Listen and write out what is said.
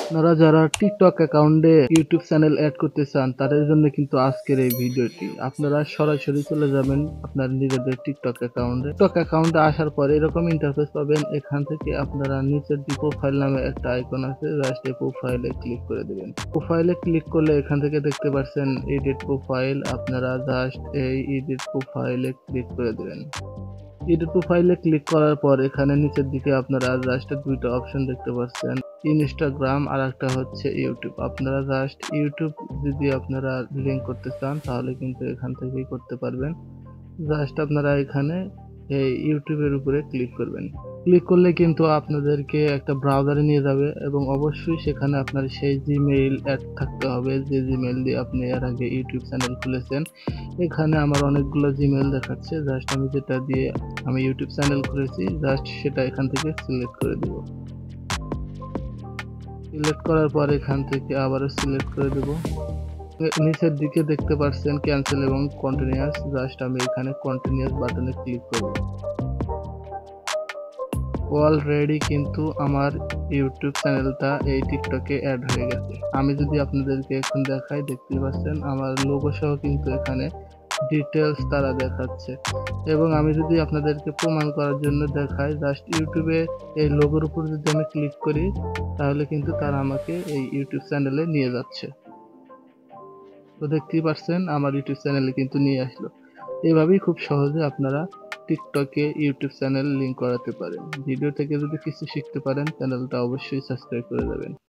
আপনারা যারা টিকটক অ্যাকাউন্টে ইউটিউব চ্যানেল এড করতে চান তাদের জন্য কিন্তু আজকের এই ভিডিওটি। আপনারা সরাসরি চলে যাবেন আপনার নিজেদের টিকটক অ্যাকাউন্টে। টিকটক অ্যাকাউন্টে আসার পর এরকম ইন্টারফেস পাবেন। এখান থেকে আপনারা নিচের যে প্রোফাইল নামে একটা আইকন আছে, জাস্ট এই প্রোফাইলে ক্লিক করে দিবেন। প্রোফাইলে ক্লিক করলে এখান থেকে দেখতে পাচ্ছেন এডিট প্রোফাইল। আপনারা জাস্ট এই এডিট প্রোফাইলে ক্লিক করে দিবেন। এডিট প্রোফাইলে ক্লিক করার পর এখানে নিচের দিকে আপনারা জাস্ট দুইটা অপশন দেখতে পাচ্ছেন, ইনস্টাগ্রাম আর একটা হচ্ছে ইউটিউব। আপনারা জাস্ট ইউটিউব যদি আপনারা লিংক করতে চান তাহলে কিন্তু এখান থেকেই করতে পারবেন। জাস্ট আপনারা এখানে এই ইউটিউবের উপরে ক্লিক করবেন। ক্লিক করলে কিন্তু আপনাদেরকে একটা ব্রাউজারে নিয়ে যাবে এবং অবশ্যই সেখানে আপনার সেই জিমেইল অ্যাড থাকতে হবে যে জিমেইল দিয়ে আপনি এর আগে ইউটিউব চ্যানেল খুলেছেন। এখানে আমার অনেকগুলো জিমেইল দেখাচ্ছে, জাস্ট আমি যেটা দিয়ে আমি ইউটিউব চ্যানেল খুলেছি জাস্ট সেটা এখান থেকে সিলেক্ট করে দেব। সিলেক্ট করার পর এখান থেকে আবারও সিলেক্ট করে দেব। নিচের দিকে দেখতে পাচ্ছেন ক্যান্সেল এবং কন্টিনিউয়াস, জাস্ট আমি এখানে কন্টিনিউয়াস বাটনে ক্লিক করব। অলরেডি কিন্তু আমার ইউটিউব চ্যানেলটা এই টিকটকে অ্যাড হয়ে গেছে। আমি যদি আপনাদেরকে এখন দেখাই, দেখতে পাচ্ছেন আমার লোগো সহ কিন্তু এখানে ডিটেলস তারা দেখাচ্ছে। এবং আমি যদি আপনাদেরকে প্রমাণ করার জন্য দেখাই, জাস্ট ইউটিউবে এই লোগোর উপর যদি আমি ক্লিক করি তাহলে কিন্তু তারা আমাকে এই ইউটিউব চ্যানেলে নিয়ে যাচ্ছে। তো দেখতেই পাচ্ছেন আমার ইউটিউব চ্যানেলে কিন্তু নিয়ে আসলো। এভাবেই খুব সহজে আপনারা টিকটকে ইউটিউব চ্যানেল লিংক করাতে পারেন। ভিডিও থেকে যদি কিছু শিখতে পারেন চ্যানেলটা অবশ্যই সাবস্ক্রাইব করে দেবেন।